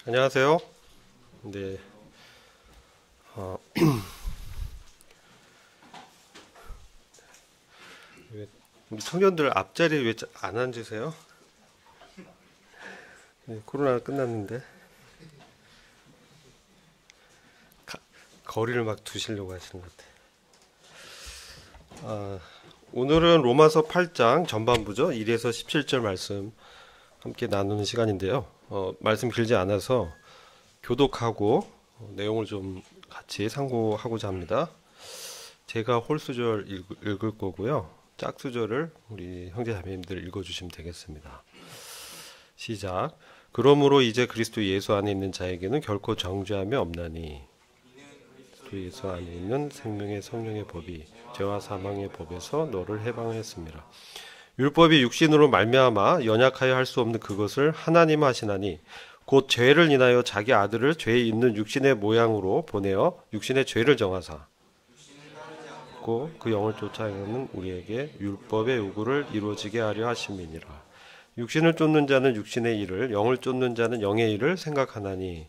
안녕하세요. 네, 어, 우리 청년들 앞자리에 왜 안 앉으세요? 네, 코로나 끝났는데 가- 거리를 막 두시려고 하시는 것 같아요. 오늘은 로마서 8장 전반부죠. 1에서 17절 말씀 함께 나누는 시간인데요. 말씀 길지 않아서 교독하고 내용을 좀 같이 상고하고자 합니다. 제가 홀수절 읽을 거고요. 짝수절을 우리 형제자매님들 읽어주시면 되겠습니다. 시작. 그러므로 이제 그리스도 예수 안에 있는 자에게는 결코 정죄함이 없나니 그리스도 예수 안에 있는 생명의 성령의 법이 죄와 사망의 법에서 너를 해방했습니다. 율법이 육신으로 말미암아 연약하여 할 수 없는 그것을 하나님 하시나니 곧 죄를 인하여 자기 아들을 죄에 있는 육신의 모양으로 보내어 육신의 죄를 정하사 그 영을 쫓아 행하는 우리에게 율법의 요구를 이루어지게 하려 하심이니라. 육신을 쫓는 자는 육신의 일을, 영을 쫓는 자는 영의 일을 생각하나니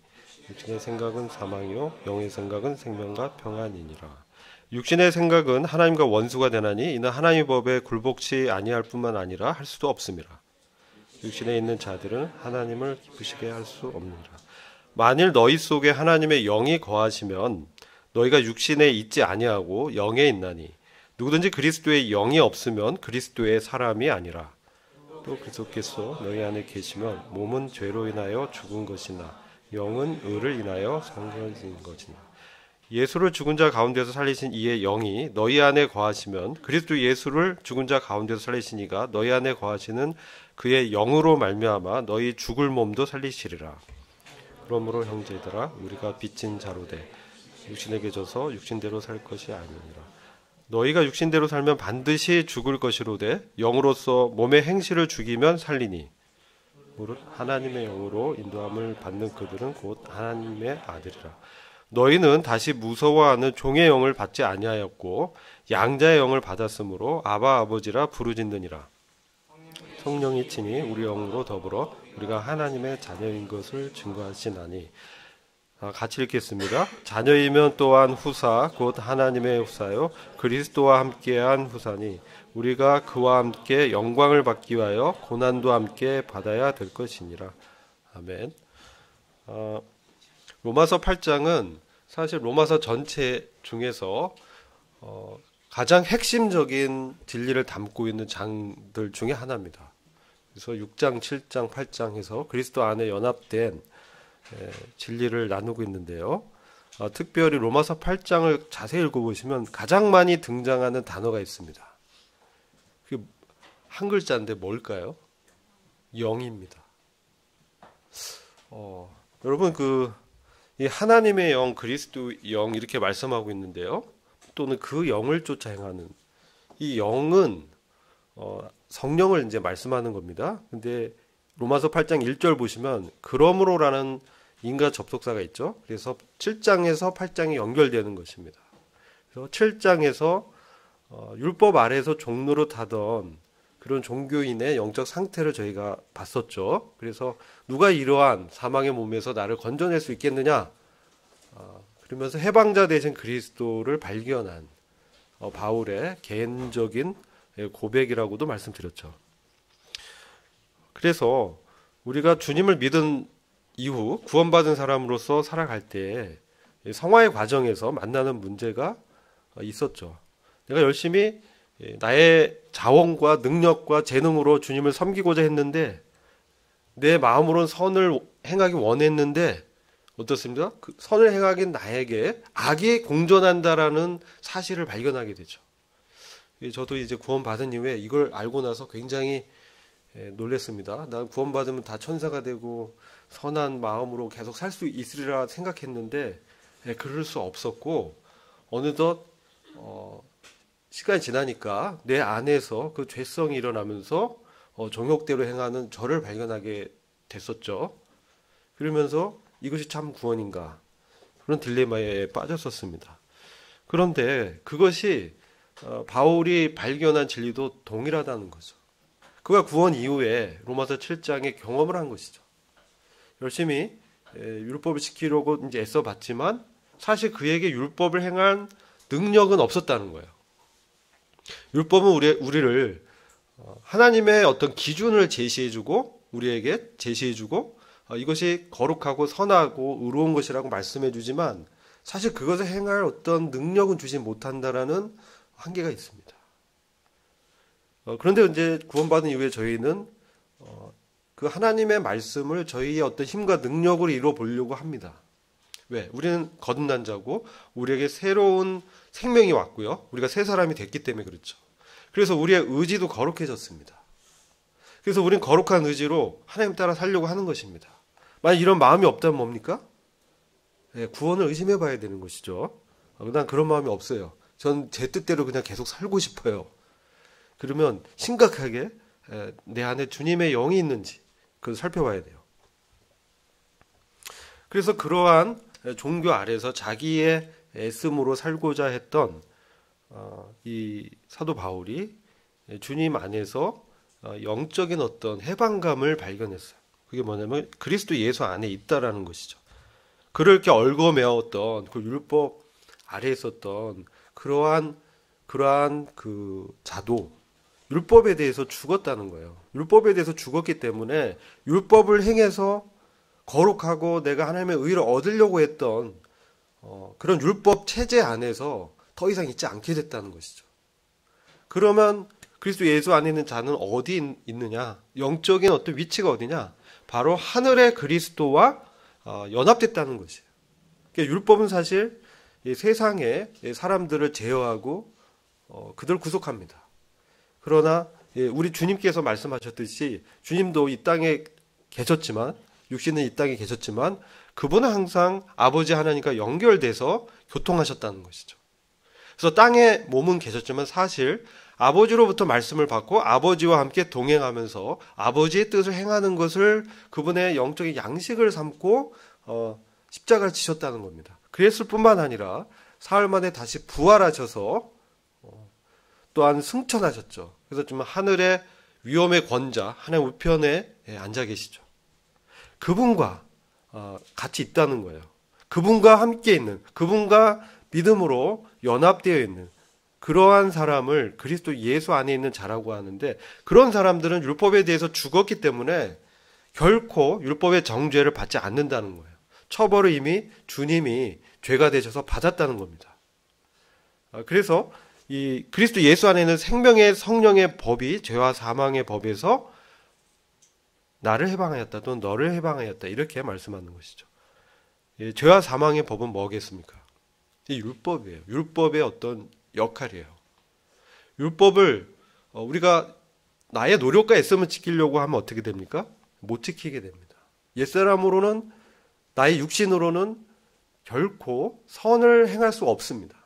육신의 생각은 사망이요 영의 생각은 생명과 평안이니라. 육신의 생각은 하나님과 원수가 되나니 이는 하나님의 법에 굴복치 아니할 뿐만 아니라 할 수도 없습니다. 육신에 있는 자들은 하나님을 기쁘시게 할 수 없느니라. 만일 너희 속에 하나님의 영이 거하시면 너희가 육신에 있지 아니하고 영에 있나니 누구든지 그리스도의 영이 없으면 그리스도의 사람이 아니라. 또 그리스도께서 너희 안에 계시면 몸은 죄로 인하여 죽은 것이나 영은 의를 인하여 성결진 것이나. 예수를 죽은 자 가운데서 살리신 이의 영이 너희 안에 거하시면 그리스도 예수를 죽은 자 가운데서 살리신 이가 너희 안에 거하시는 그의 영으로 말미암아 너희 죽을 몸도 살리시리라. 그러므로 형제들아 우리가 빚진 자로 돼 육신에게 져서 육신대로 살 것이 아니니라. 너희가 육신대로 살면 반드시 죽을 것이로되 영으로서 몸의 행실을 죽이면 살리니 무릇 하나님의 영으로 인도함을 받는 그들은 곧 하나님의 아들이라. 너희는 다시 무서워하는 종의 영을 받지 아니하였고 양자의 영을 받았으므로 아바 아버지라 부르짖느니라. 성령이 친히 우리 영으로 더불어 우리가 하나님의 자녀인 것을 증거하시나니. 같이 읽겠습니다. 자녀이면 또한 후사 곧 하나님의 후사요 그리스도와 함께한 후사니 우리가 그와 함께 영광을 받기 위하여 고난도 함께 받아야 될 것이니라. 아멘. 로마서 8장은 사실 로마서 전체 중에서 가장 핵심적인 진리를 담고 있는 장들 중에 하나입니다. 그래서 6장, 7장, 8장 해서 그리스도 안에 연합된 진리를 나누고 있는데요. 특별히 로마서 8장을 자세히 읽어보시면 가장 많이 등장하는 단어가 있습니다. 그게 한 글자인데 뭘까요? 영입니다. 여러분 이 하나님의 영, 그리스도 영 이렇게 말씀하고 있는데요. 또는 그 영을 쫓아 행하는 이 영은 성령을 이제 말씀하는 겁니다. 근데 로마서 8장 1절 보시면 그러므로라는 인과 접속사가 있죠. 그래서 7장에서 8장이 연결되는 것입니다. 그래서 7장에서 율법 아래에서 종로를 타던 그런 종교인의 영적 상태를 저희가 봤었죠. 그래서 누가 이러한 사망의 몸에서 나를 건져낼 수 있겠느냐? 그러면서 해방자 되신 그리스도를 발견한 바울의 개인적인 고백이라고도 말씀드렸죠. 그래서 우리가 주님을 믿은 이후 구원받은 사람으로서 살아갈 때 성화의 과정에서 만나는 문제가 있었죠. 내가 열심히 나의 자원과 능력과 재능으로 주님을 섬기고자 했는데 내 마음으로는 선을 행하기 원했는데 어떻습니까? 그 선을 행하긴 나에게 악이 공존한다라는 사실을 발견하게 되죠. 저도 이제 구원받은 이후에 이걸 알고 나서 굉장히 놀랐습니다. 난 구원받으면 다 천사가 되고 선한 마음으로 계속 살 수 있으리라 생각했는데 그럴 수 없었고 어느덧 시간이 지나니까 내 안에서 그 죄성이 일어나면서 정욕대로 행하는 저를 발견하게 됐었죠. 그러면서 이것이 참 구원인가 그런 딜레마에 빠졌었습니다. 그런데 그것이 바울이 발견한 진리도 동일하다는 거죠. 그가 구원 이후에 로마서 7장에 경험을 한 것이죠. 열심히 율법을 지키려고 이제 애써 봤지만 사실 그에게 율법을 행한 능력은 없었다는 거예요. 율법은 우리를 하나님의 어떤 기준을 제시해주고 우리에게 제시해주고 이것이 거룩하고 선하고 의로운 것이라고 말씀해주지만 사실 그것을 행할 어떤 능력은 주지 못한다라는 한계가 있습니다. 그런데 이제 구원받은 이후에 저희는 그 하나님의 말씀을 저희의 어떤 힘과 능력으로 이루어 보려고 합니다. 왜? 우리는 거듭난 자고 우리에게 새로운 생명이 왔고요. 우리가 새 사람이 됐기 때문에 그렇죠. 그래서 우리의 의지도 거룩해졌습니다. 그래서 우리는 거룩한 의지로 하나님 따라 살려고 하는 것입니다. 만약 이런 마음이 없다면 뭡니까? 구원을 의심해 봐야 되는 것이죠. 난 그런 마음이 없어요. 전 제 뜻대로 그냥 계속 살고 싶어요. 그러면 심각하게 내 안에 주님의 영이 있는지 그걸 살펴봐야 돼요. 그래서 그러한 종교 아래서 자기의 애씀으로 살고자 했던 이 사도 바울이 주님 안에서 영적인 어떤 해방감을 발견했어요. 그게 뭐냐면 그리스도 예수 안에 있다라는 것이죠. 그를 이렇게 얽어매었던 그 율법 아래에 있었던 그러한 그 자도 율법에 대해서 죽었다는 거예요. 율법에 대해서 죽었기 때문에 율법을 행해서 거룩하고 내가 하나님의 의를 얻으려고 했던 그런 율법 체제 안에서 더 이상 있지 않게 됐다는 것이죠. 그러면 그리스도 예수 안에 있는 자는 어디 있느냐? 영적인 어떤 위치가 어디냐? 바로 하늘의 그리스도와 연합됐다는 것이에요. 그러니까 율법은 사실 이 세상의 사람들을 제어하고 그들을 구속합니다. 그러나 우리 주님께서 말씀하셨듯이 주님도 이 땅에 계셨지만 육신은 이 땅에 계셨지만 그분은 항상 아버지 하나님과 연결돼서 교통하셨다는 것이죠. 그래서 땅에 몸은 계셨지만 사실 아버지로부터 말씀을 받고 아버지와 함께 동행하면서 아버지의 뜻을 행하는 것을 그분의 영적인 양식을 삼고 십자가를 지셨다는 겁니다. 그랬을 뿐만 아니라 사흘 만에 다시 부활하셔서 또한 승천하셨죠. 그래서 좀 하늘의 위엄의 권자 하나님 우편에 앉아 계시죠. 그분과 같이 있다는 거예요. 그분과 함께 있는, 그분과 믿음으로 연합되어 있는 그러한 사람을 그리스도 예수 안에 있는 자라고 하는데 그런 사람들은 율법에 대해서 죽었기 때문에 결코 율법의 정죄를 받지 않는다는 거예요. 처벌을 이미 주님이 죄가 되셔서 받았다는 겁니다. 그래서 이 그리스도 예수 안에 있는 생명의 성령의 법이 죄와 사망의 법에서 나를 해방하였다 또는 너를 해방하였다 이렇게 말씀하는 것이죠. 죄와 사망의 법은 뭐겠습니까? 이 율법이에요. 율법의 어떤 역할이에요. 율법을 우리가 나의 노력과 애씀을 지키려고 하면 어떻게 됩니까? 못 지키게 됩니다. 옛사람으로는 나의 육신으로는 결코 선을 행할 수 없습니다.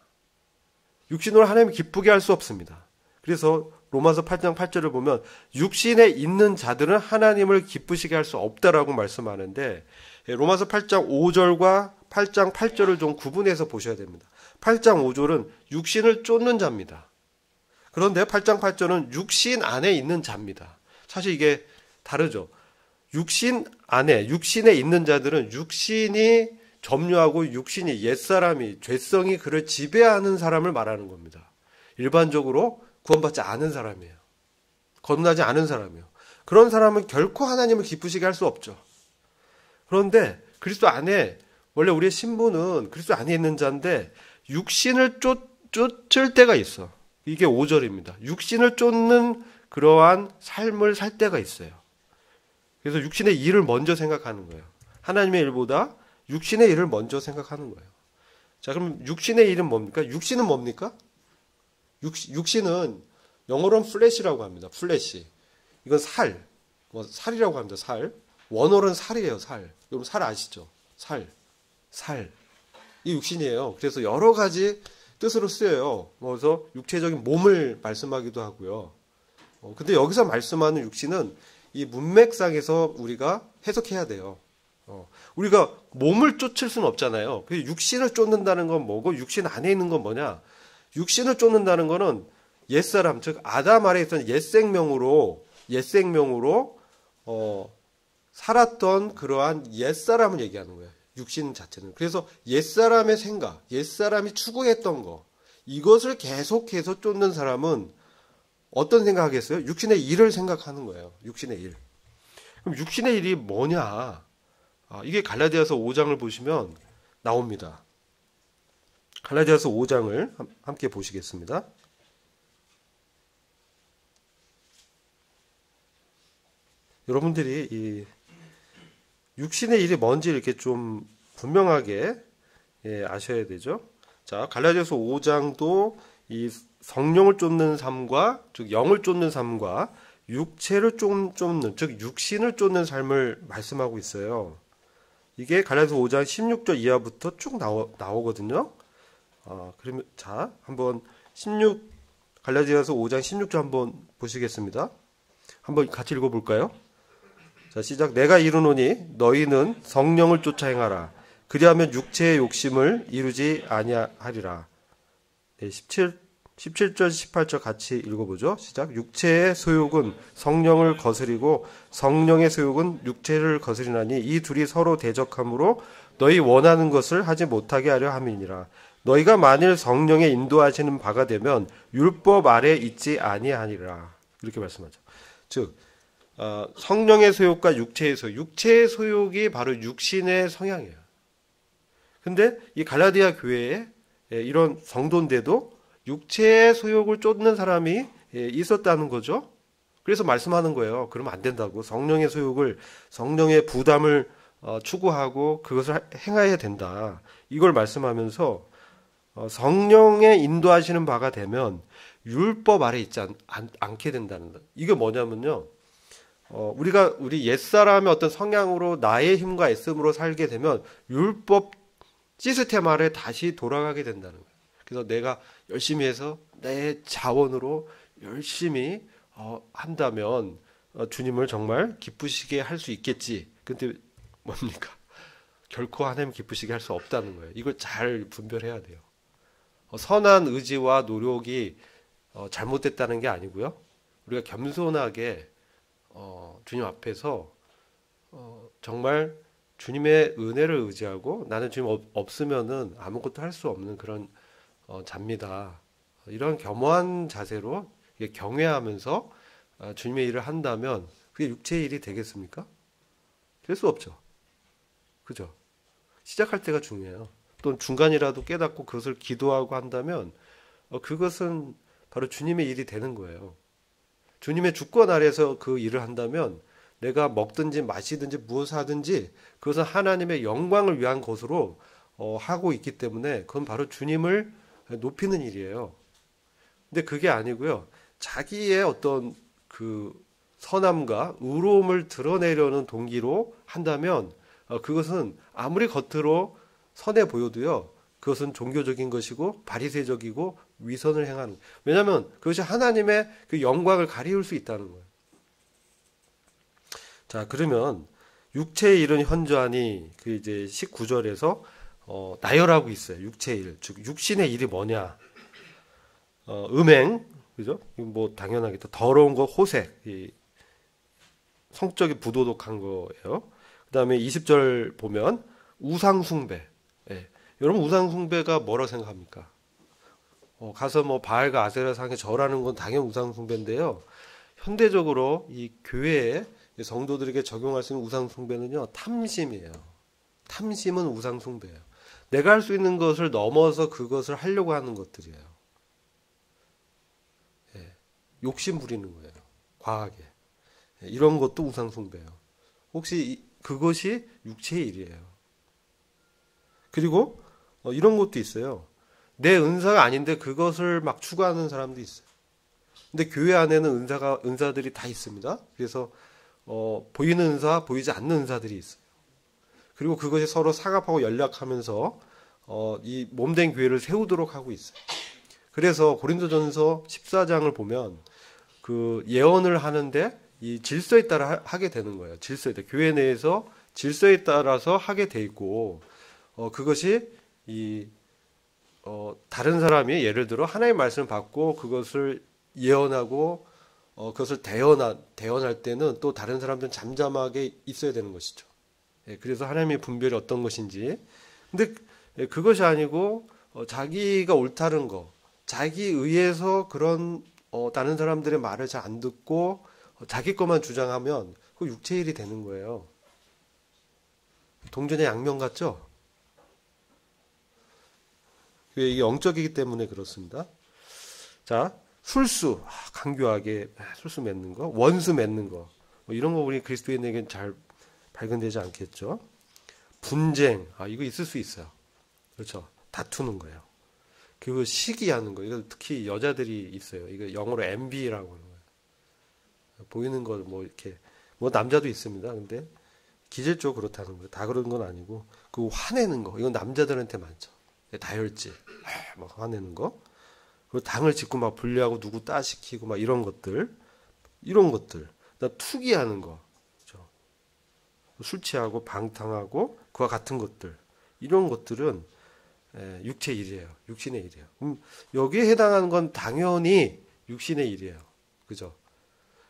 육신으로 하나님을 기쁘게 할 수 없습니다. 그래서 로마서 8장 8절을 보면 육신에 있는 자들은 하나님을 기쁘시게 할 수 없다라고 말씀하는데 로마서 8장 5절과 8장 8절을 좀 구분해서 보셔야 됩니다. 8장 5절은 육신을 쫓는 자입니다. 그런데 8장 8절은 육신 안에 있는 자입니다. 사실 이게 다르죠. 육신 안에, 육신에 있는 자들은 육신이 점유하고 육신이 옛사람이 죄성이 그를 지배하는 사람을 말하는 겁니다. 일반적으로 구원받지 않은 사람이에요. 거듭나지 않은 사람이에요. 그런 사람은 결코 하나님을 기쁘시게 할 수 없죠. 그런데 그리스도 안에 원래 우리의 신분은 그리스도 안에 있는 자인데 육신을 쫓을 때가 있어. 이게 5절입니다. 육신을 쫓는 그러한 삶을 살 때가 있어요. 그래서 육신의 일을 먼저 생각하는 거예요. 하나님의 일보다 육신의 일을 먼저 생각하는 거예요. 자, 그럼 육신의 일은 뭡니까? 육신은 뭡니까? 육신은 영어로는 플래시라고 합니다. 플래시. 이건 살. 살이라고 합니다. 살. 원어로는 살이에요. 살. 여러분 살 아시죠? 살. 이 육신이에요. 그래서 여러 가지 뜻으로 쓰여요. 그래서 육체적인 몸을 말씀하기도 하고요. 근데 여기서 말씀하는 육신은 이 문맥상에서 우리가 해석해야 돼요. 우리가 몸을 쫓을 수는 없잖아요. 육신을 쫓는다는 건 뭐고 육신 안에 있는 건 뭐냐? 육신을 쫓는다는 거는 옛사람, 즉 아담 아래에 있던 옛생명으로 살았던 그러한 옛사람을 얘기하는 거예요. 육신 자체는. 그래서 옛사람의 생각, 옛사람이 추구했던 거, 이것을 계속해서 쫓는 사람은 어떤 생각하겠어요? 육신의 일을 생각하는 거예요. 육신의 일. 그럼 육신의 일이 뭐냐? 이게 갈라디아서 5장을 보시면 나옵니다. 갈라디아서 5장을 함께 보시겠습니다. 여러분들이 이 육신의 일이 뭔지 이렇게 좀 분명하게 아셔야 되죠. 자, 갈라디아서 5장도 이 성령을 쫓는 삶과, 즉 영을 쫓는 삶과 육체를 쫓는, 즉 육신을 쫓는 삶을 말씀하고 있어요. 이게 갈라디아서 5장 16절 이하부터 쭉 나오거든요. 그러면 자, 한번 갈라디아서 5장 16절 한번 보시겠습니다. 한번 같이 읽어볼까요? 자, 시작. 내가 이르노니 너희는 성령을 쫓아 행하라. 그리하면 육체의 욕심을 이루지 아니하리라. 네, 17절, 18절 같이 읽어보죠. 시작. 육체의 소욕은 성령을 거스리고 성령의 소욕은 육체를 거스리나니 이 둘이 서로 대적하므로 너희 원하는 것을 하지 못하게 하려 함이니라. 너희가 만일 성령의 인도하시는 바가 되면 율법 아래 있지 아니하니라. 이렇게 말씀하죠. 즉 성령의 소욕과 육체의 소욕, 육체의 소욕이 바로 육신의 성향이에요. 근데 이 갈라디아 교회에 이런 성도인데도 육체의 소욕을 쫓는 사람이 있었다는 거죠. 그래서 말씀하는 거예요. 그러면 안 된다고. 성령의 소욕을, 성령의 부담을 추구하고 그것을 행해야 된다. 이걸 말씀하면서 성령의 인도하시는 바가 되면 율법 아래 있지 않게 된다는 것. 이게 뭐냐면요. 우리 옛사람의 어떤 성향으로 나의 힘과 애씀으로 살게 되면 율법 시스템 아래 다시 돌아가게 된다는 거예요. 그래서 내가 열심히 해서 내 자원으로 열심히 한다면 주님을 정말 기쁘시게 할 수 있겠지. 근데 뭡니까? 결코 하나님 기쁘시게 할 수 없다는 거예요. 이걸 잘 분별해야 돼요. 선한 의지와 노력이 잘못됐다는 게 아니고요. 우리가 겸손하게 주님 앞에서 정말 주님의 은혜를 의지하고 나는 주님 없으면은 아무것도 할 수 없는 그런 자입니다. 이런 겸허한 자세로 경외하면서 주님의 일을 한다면 그게 육체의 일이 되겠습니까? 될 수 없죠. 그죠? 시작할 때가 중요해요. 또 중간이라도 깨닫고 그것을 기도하고 한다면 그것은 바로 주님의 일이 되는 거예요. 주님의 주권 아래에서 그 일을 한다면 내가 먹든지 마시든지 무엇을 하든지 그것은 하나님의 영광을 위한 것으로 하고 있기 때문에 그건 바로 주님을 높이는 일이에요. 근데 그게 아니고요. 자기의 어떤 그 선함과 의로움을 드러내려는 동기로 한다면 그것은 아무리 겉으로 선해 보여도요. 그것은 종교적인 것이고 바리새적이고 위선을 행하는 거예요. 왜냐하면 그것이 하나님의 그 영광을 가리울 수 있다는 거예요. 자, 그러면 육체의 일은 현저하니 그 이제 19절에서 나열하고 있어요. 육체의 일, 즉 육신의 일이 뭐냐? 음행, 그죠? 뭐 당연하겠다. 더러운 거, 호색, 성적이 부도덕한 거예요. 그다음에 20절 보면 우상 숭배. 예. 여러분 우상 숭배가 뭐라고 생각합니까? 가서 뭐 바알과 아세라 상에 절하는 건 당연 우상 숭배인데요. 현대적으로 이 교회에 성도들에게 적용할 수 있는 우상 숭배는요, 탐심이에요. 탐심은 우상 숭배예요. 내가 할 수 있는 것을 넘어서 그것을 하려고 하는 것들이에요. 예. 욕심 부리는 거예요. 과하게. 예. 이런 것도 우상 숭배예요. 혹시 그것이 육체의 일이에요. 그리고 이런 것도 있어요. 내 은사가 아닌데 그것을 막 추구하는 사람도 있어요. 근데 교회 안에는 은사들이 다 있습니다. 그래서 보이는 은사, 보이지 않는 은사들이 있어요. 그리고 그것이 서로 사갑하고 연락하면서 이 몸된 교회를 세우도록 하고 있어요. 그래서 고린도전서 14장을 보면 그 예언을 하는데 이 질서에 따라 하게 되는 거예요. 질서에 따라. 교회 내에서 질서에 따라서 하게 돼 있고 그것이 다른 사람이 예를 들어 하나님의 말씀을 받고 그것을 예언하고 그것을 대언할 때는 또 다른 사람들은 잠잠하게 있어야 되는 것이죠. 예, 그래서 하나님의 분별이 어떤 것인지. 근데 그것이 아니고 자기가 옳다는 거, 자기 의해서 그런 다른 사람들의 말을 잘 안 듣고 자기 것만 주장하면 그 육체일이 되는 거예요. 동전의 양면 같죠? 이게 영적이기 때문에 그렇습니다. 자, 술수, 강교하게 술수 맺는 거, 원수 맺는 거, 뭐 이런 거 우리 그리스도인에게는 잘 발견되지 않겠죠? 분쟁, 이거 있을 수 있어요. 그렇죠? 다투는 거예요. 그리고 시기하는 거, 이거 특히 여자들이 있어요. 이거 영어로 envy라고 하는 거예요. 보이는 거 뭐 이렇게, 뭐 남자도 있습니다. 근데 기질적으로 그렇다는 거예요. 다 그런 건 아니고, 그 화내는 거, 이건 남자들한테 많죠. 다혈질, 막 화내는 거. 그리고 당을 짓고 막 분리하고 누구 따시키고 막 이런 것들. 그다음 투기하는 거. 그렇죠? 술 취하고 방탕하고 그와 같은 것들. 이런 것들은 육체의 일이에요. 육신의 일이에요. 여기에 해당하는 건 당연히 육신의 일이에요. 그죠?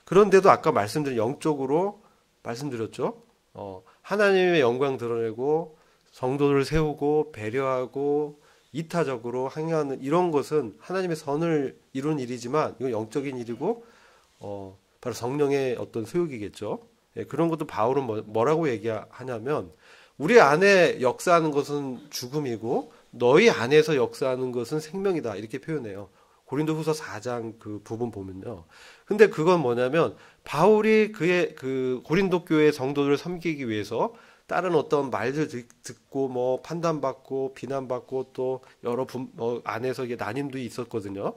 그런데도 아까 말씀드린 영적으로 말씀드렸죠. 하나님의 영광 드러내고 성도를 세우고 배려하고 이타적으로 행하는 이런 것은 하나님의 선을 이루는 일이지만 이건 영적인 일이고 바로 성령의 어떤 소욕이겠죠. 예, 그런 것도 바울은 뭐라고 얘기하냐면 우리 안에 역사하는 것은 죽음이고 너희 안에서 역사하는 것은 생명이다 이렇게 표현해요. 고린도후서 4장 그 부분 보면요. 근데 그건 뭐냐면 바울이 그의 그 고린도 교회 성도들을 섬기기 위해서 다른 어떤 말들 듣고 뭐 판단받고 비난받고 또 여러 안에서 이게 나님도 있었거든요.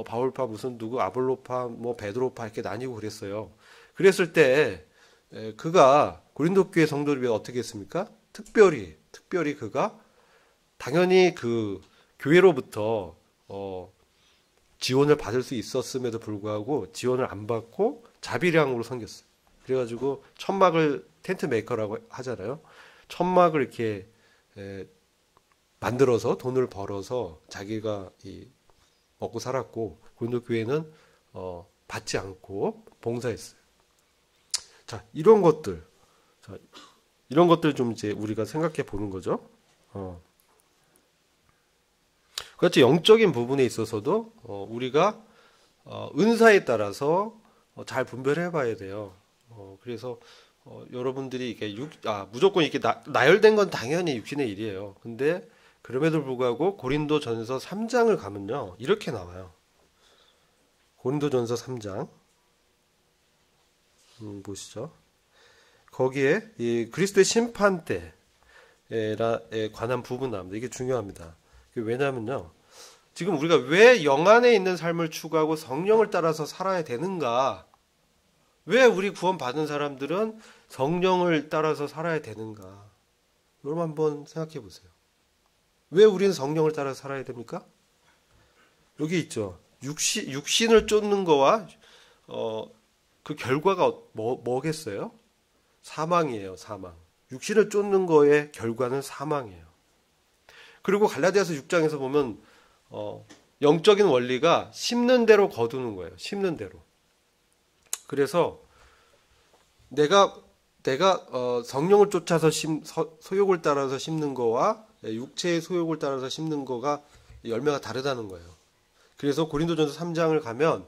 바울파 무슨 누구 아볼로파 뭐 베드로파 이렇게 나뉘고 그랬어요. 그랬을 때 그가 고린도 교회 성도를 위해 어떻게 했습니까? 특별히 그가 당연히 그 교회로부터 지원을 받을 수 있었음에도 불구하고 지원을 안 받고 자비량으로 섬겼어요. 그래가지고 천막을 텐트 메이커라고 하잖아요. 천막을 이렇게 만들어서 돈을 벌어서 자기가 먹고 살았고 고린도 교회는 받지 않고 봉사했어요. 자, 이런 것들 좀 이제 우리가 생각해 보는 거죠. 그렇지 영적인 부분에 있어서도 우리가 은사에 따라서 잘 분별해 봐야 돼요. 그래서 여러분들이 이게 무조건 이렇게 나열된 건 당연히 육신의 일이에요. 근데 그럼에도 불구하고 고린도전서 3장을 가면요 이렇게 나와요. 고린도전서 3장 보시죠. 거기에 이 그리스도의 심판 때에 관한 부분 나옵니다. 이게 중요합니다. 왜냐하면요 지금 우리가 왜 영안에 있는 삶을 추구하고 성령을 따라서 살아야 되는가? 왜 우리 구원받은 사람들은 성령을 따라서 살아야 되는가? 여러분 한번 생각해 보세요. 왜 우리는 성령을 따라서 살아야 됩니까? 여기 있죠. 육신을 쫓는 거와 그 결과가 뭐겠어요? 사망이에요. 사망. 육신을 쫓는 거의 결과는 사망이에요. 그리고 갈라디아서 6장에서 보면 영적인 원리가 심는 대로 거두는 거예요. 심는 대로. 그래서 내가 성령을 쫓아서 소욕을 따라서 심는 거와 육체의 소욕을 따라서 심는 거가 열매가 다르다는 거예요. 그래서 고린도전서 3장을 가면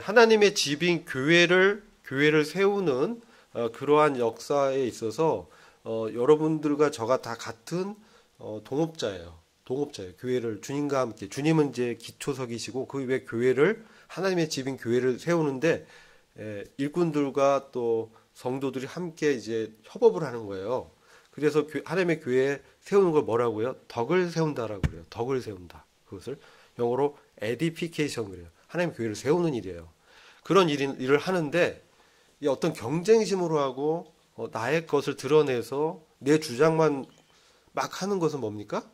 하나님의 집인 교회를 세우는 그러한 역사에 있어서 여러분들과 저가 다 같은 동업자예요. 교회를 주님과 함께 주님은 이제 기초석이시고 그 외 교회를 하나님의 집인 교회를 세우는데 일꾼들과 또 성도들이 함께 이제 협업을 하는 거예요. 그래서 하나님의 교회 세우는 걸 뭐라고요? 덕을 세운다라고 그래요. 덕을 세운다. 그것을 영어로 edification 그래요. 하나님의 교회를 세우는 일이에요. 그런 일을 하는데 이 어떤 경쟁심으로 하고 나의 것을 드러내서 내 주장만 막 하는 것은 뭡니까?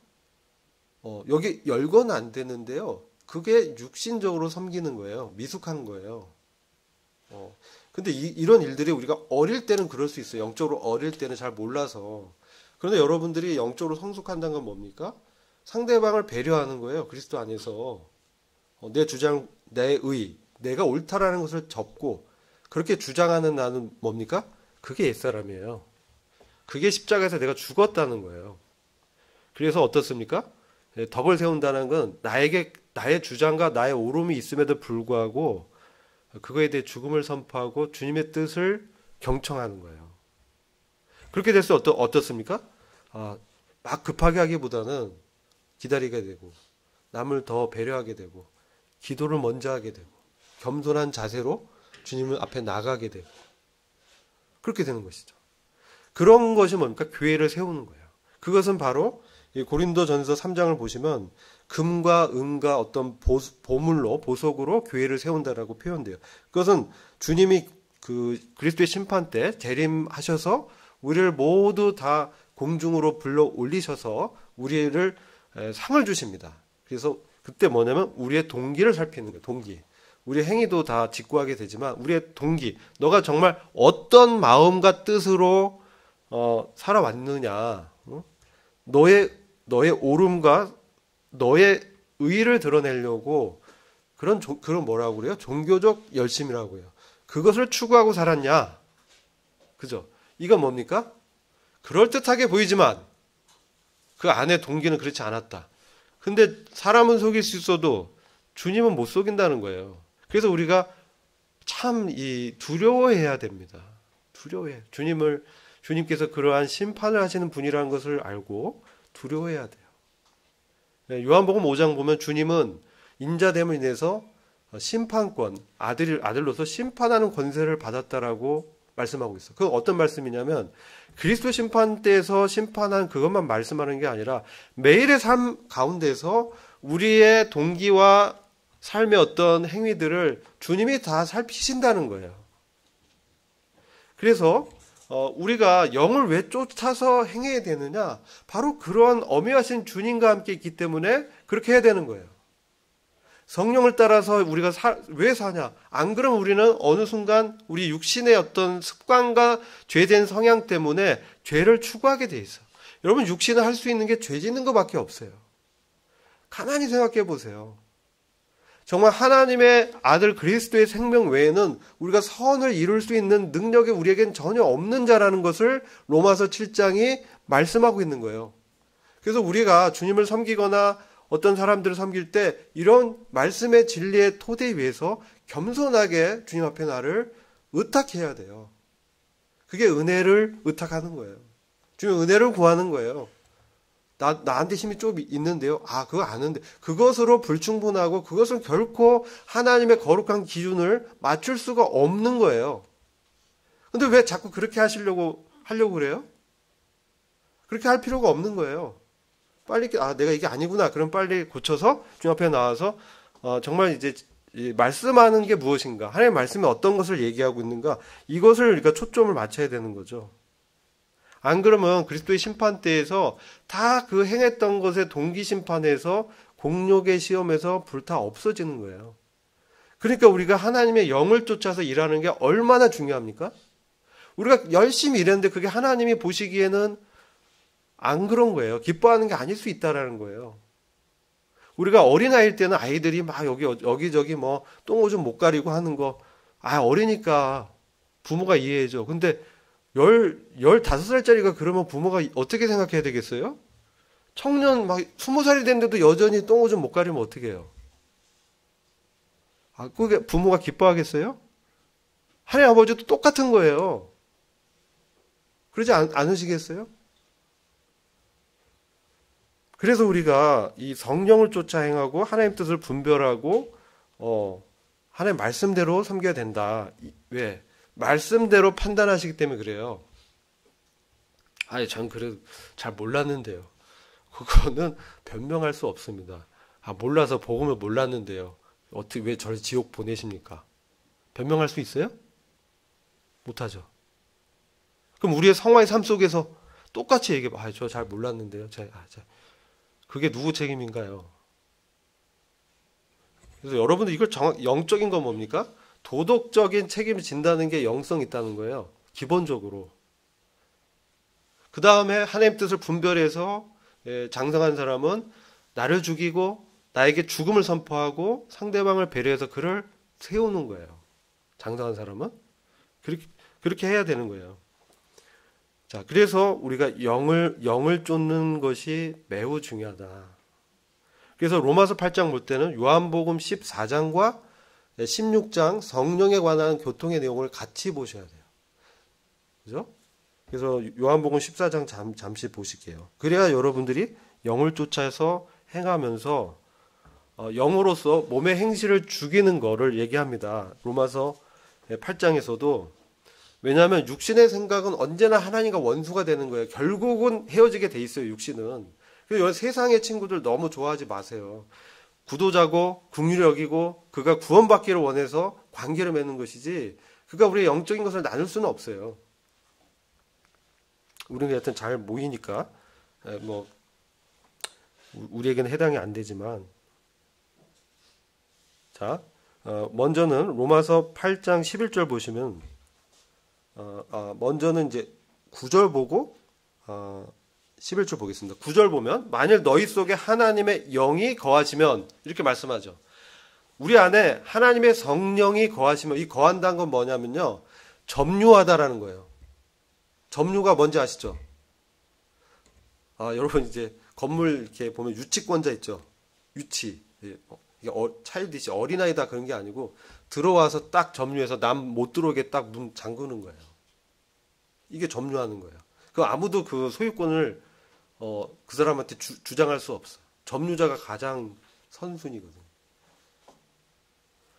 여기 열건 안 되는데요. 그게 육신적으로 섬기는 거예요. 미숙한 거예요. 근데 이런 일들이 우리가 어릴 때는 그럴 수 있어요. 영적으로 어릴 때는 잘 몰라서. 그런데 여러분들이 영적으로 성숙한다는 건 뭡니까? 상대방을 배려하는 거예요. 그리스도 안에서. 내 주장, 내 의, 내가 옳다라는 것을 접고 그렇게 주장하는 나는 뭡니까? 그게 옛사람이에요. 그게 십자가에서 내가 죽었다는 거예요. 그래서 어떻습니까? 덕을 세운다는 건 나에게 나의 주장과 나의 옳음이 있음에도 불구하고 그거에 대해 죽음을 선포하고 주님의 뜻을 경청하는 거예요. 그렇게 돼서 어떻습니까? 막 급하게 하기보다는 기다리게 되고 남을 더 배려하게 되고 기도를 먼저 하게 되고 겸손한 자세로 주님 앞에 나가게 되고 그렇게 되는 것이죠. 그런 것이 뭡니까? 교회를 세우는 거예요. 그것은 바로 고린도전서 3장을 보시면 금과 은과 어떤 보물로 보석으로 교회를 세운다라고 표현돼요. 그것은 주님이 그 그리스도의 심판 때 재림하셔서 우리를 모두 다 공중으로 불러 올리셔서 우리를 상을 주십니다. 그래서 그때 뭐냐면 우리의 동기를 살피는 거예요. 동기. 우리의 행위도 다 직구하게 되지만 우리의 동기. 너가 정말 어떤 마음과 뜻으로 살아왔느냐. 너의 옳음과 너의 의를 드러내려고 그런 뭐라고 그래요? 종교적 열심이라고 해요. 그것을 추구하고 살았냐? 그죠? 이건 뭡니까? 그럴듯하게 보이지만 그 안에 동기는 그렇지 않았다. 근데 사람은 속일 수 있어도 주님은 못 속인다는 거예요. 그래서 우리가 참 두려워해야 됩니다. 두려워해. 주님께서 그러한 심판을 하시는 분이라는 것을 알고 두려워해야 돼요. 요한복음 5장 보면 주님은 인자됨을 인해서 심판권, 아들로서 심판하는 권세를 받았다라고 말씀하고 있어요. 그건 어떤 말씀이냐면 그리스도 심판 때에서 심판한 그것만 말씀하는 게 아니라 매일의 삶 가운데서 우리의 동기와 삶의 어떤 행위들을 주님이 다 살피신다는 거예요. 그래서 우리가 영을 왜 쫓아서 행해야 되느냐? 바로 그러한 엄위하신 주님과 함께 있기 때문에 그렇게 해야 되는 거예요. 성령을 따라서 우리가 왜 사냐? 안 그러면 우리는 어느 순간 우리 육신의 어떤 습관과 죄된 성향 때문에 죄를 추구하게 돼 있어. 여러분 육신은 할 수 있는 게 죄 짓는 것밖에 없어요. 가만히 생각해 보세요. 정말 하나님의 아들 그리스도의 생명 외에는 우리가 선을 이룰 수 있는 능력이 우리에겐 전혀 없는 자라는 것을 로마서 7장이 말씀하고 있는 거예요. 그래서 우리가 주님을 섬기거나 어떤 사람들을 섬길 때 이런 말씀의 진리의 토대 위에서 겸손하게 주님 앞에 나를 의탁해야 돼요. 그게 은혜를 의탁하는 거예요. 주님 은혜를 구하는 거예요. 나한테 힘이 좀 있는데요. 그거 아는데. 그것으로 불충분하고 그것은 결코 하나님의 거룩한 기준을 맞출 수가 없는 거예요. 근데 왜 자꾸 그렇게 하려고 그래요? 그렇게 할 필요가 없는 거예요. 빨리, 내가 이게 아니구나. 그럼 빨리 고쳐서 주님 앞에 나와서, 정말 이제, 말씀하는 게 무엇인가. 하나님의 말씀이 어떤 것을 얘기하고 있는가. 이것을 우리가 초점을 맞춰야 되는 거죠. 안 그러면 그리스도의 심판대에서 다 그 행했던 것의 동기 심판에서 공력의 시험에서 불타 없어지는 거예요. 그러니까 우리가 하나님의 영을 쫓아서 일하는 게 얼마나 중요합니까? 우리가 열심히 일했는데 그게 하나님이 보시기에는 안 그런 거예요. 기뻐하는 게 아닐 수 있다라는 거예요. 우리가 어린아이일 때는 아이들이 막 여기저기 뭐 똥오줌 못 가리고 하는 거, 어리니까 부모가 이해해줘. 근데 15살짜리가 그러면 부모가 어떻게 생각해야 되겠어요? 청년 막 20살이 됐는데도 여전히 똥오줌 못 가리면 어떻게 해요? 그게 부모가 기뻐하겠어요? 하나님 아버지도 똑같은 거예요. 그러지 않으시겠어요? 그래서 우리가 이 성령을 쫓아 행하고 하나님 뜻을 분별하고 하나님 말씀대로 섬겨야 된다. 왜? 말씀대로 판단하시기 때문에 그래요. 전 그래도 잘 몰랐는데요. 그거는 변명할 수 없습니다. 몰라서 복음을 몰랐는데요. 왜 저를 지옥 보내십니까? 변명할 수 있어요? 못하죠. 그럼 우리의 성화의 삶 속에서 똑같이 얘기해. 저 잘 몰랐는데요. 그게 누구 책임인가요? 그래서 여러분들 이걸 영적인 건 뭡니까? 도덕적인 책임을 진다는 게 영성이 있다는 거예요. 기본적으로. 그 다음에 하나님 뜻을 분별해서 장성한 사람은 나를 죽이고 나에게 죽음을 선포하고 상대방을 배려해서 그를 세우는 거예요. 장사한 사람은 그렇게 해야 되는 거예요. 자, 그래서 우리가 영을 쫓는 것이 매우 중요하다. 그래서 로마서 8장 볼 때는 요한복음 14장과 16장 성령에 관한 교통의 내용을 같이 보셔야 돼요. 그죠? 그래서 요한복음 14장 잠시 보실게요. 그래야 여러분들이 영을 쫓아서 행하면서 영으로서 몸의 행실을 죽이는 거를 얘기합니다. 로마서 8장에서도. 왜냐하면 육신의 생각은 언제나 하나님과 원수가 되는 거예요. 결국은 헤어지게 돼 있어요, 육신은. 그래서 세상의 친구들 너무 좋아하지 마세요. 구도자고 긍휼히 여기고 그가 구원받기를 원해서 관계를 맺는 것이지 그가 우리의 영적인 것을 나눌 수는 없어요. 우리는 여하튼 잘 모이니까 뭐 우리에게는 해당이 안 되지만, 자, 먼저는 로마서 8장 11절 보시면 먼저는 이제 9절 보고 11절 보겠습니다. 9절 보면 만일 너희 속에 하나님의 영이 거하시면 이렇게 말씀하죠. 우리 안에 하나님의 성령이 거하시면, 이 거한다는 건 뭐냐면요, 점유하다라는 거예요. 점유가 뭔지 아시죠? 여러분 이제 건물 이렇게 보면 유치권자 있죠. 유치. 차일드시 어린아이다 그런 게 아니고 들어와서 딱 점유해서 남 못 들어오게 딱 문 잠그는 거예요. 이게 점유하는 거예요. 그 아무도 그 소유권을 그 사람한테 주장할 수 없어. 점유자가 가장 선순위거든요.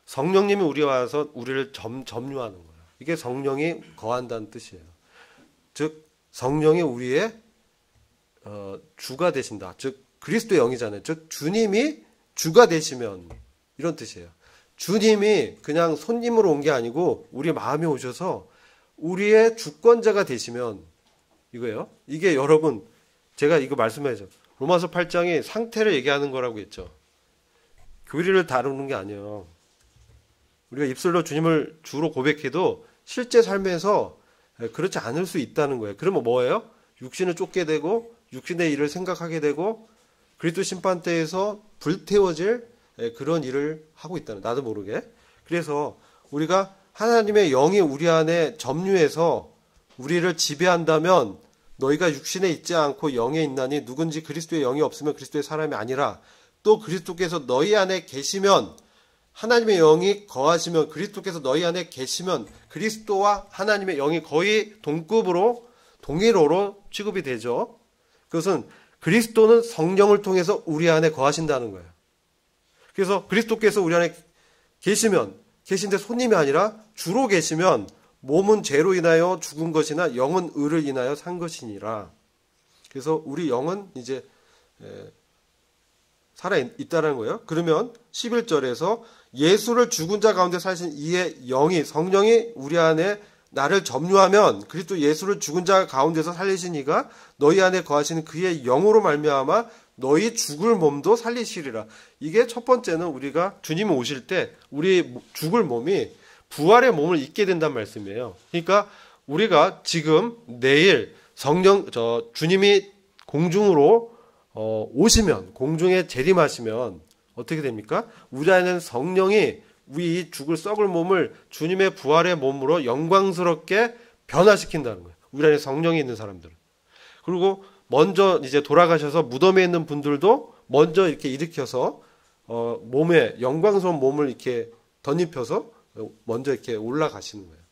성령님이 우리 와서 우리를 점유하는 거예요. 이게 성령이 거한다는 뜻이에요. 즉 성령이 우리의 주가 되신다. 즉 그리스도의 영이잖아요. 즉 주님이 주가 되시면, 이런 뜻이에요. 주님이 그냥 손님으로 온 게 아니고 우리 마음에 오셔서 우리의 주권자가 되시면, 이거예요. 이게 여러분, 제가 이거 말씀해야죠. 로마서 8장이 상태를 얘기하는 거라고 했죠. 교리를 다루는 게 아니에요. 우리가 입술로 주님을 주로 고백해도 실제 삶에서 그렇지 않을 수 있다는 거예요. 그러면 뭐예요? 육신을 쫓게 되고 육신의 일을 생각하게 되고 그리스도 심판대에서 불태워질 그런 일을 하고 있다는, 나도 모르게. 그래서 우리가 하나님의 영이 우리 안에 점유해서 우리를 지배한다면 너희가 육신에 있지 않고 영에 있나니 누군지 그리스도의 영이 없으면 그리스도의 사람이 아니라, 또 그리스도께서 너희 안에 계시면, 하나님의 영이 거하시면, 그리스도께서 너희 안에 계시면 그리스도와 하나님의 영이 거의 동급으로 동일호로 취급이 되죠. 그것은 그리스도는 성령을 통해서 우리 안에 거하신다는 거예요. 그래서 그리스도께서 우리 안에 계시면, 계신데 손님이 아니라 주로 계시면 몸은 죄로 인하여 죽은 것이나 영은 의를 인하여 산 것이니라. 그래서 우리 영은 이제 살아있다는 거예요. 그러면 11절에서 예수를 죽은 자 가운데 사신 이의 영이, 성령이 우리 안에 나를 점유하면 그리스도 예수를 죽은 자 가운데서 살리신 이가 너희 안에 거하시는 그의 영으로 말미암아 너희 죽을 몸도 살리시리라. 이게 첫 번째는 우리가 주님이 오실 때 우리 죽을 몸이 부활의 몸을 입게 된다는 말씀이에요. 그러니까 우리가 지금 내일 주님이 공중으로 오시면, 공중에 재림하시면 어떻게 됩니까? 우리 안에는 성령이 우리 죽을 썩을 몸을 주님의 부활의 몸으로 영광스럽게 변화시킨다는 거예요. 우리 안에 성령이 있는 사람들은. 그리고 먼저 이제 돌아가셔서 무덤에 있는 분들도 먼저 이렇게 일으켜서 몸에 영광스러운 몸을 이렇게 덧입혀서 먼저 이렇게 올라가시는 거예요.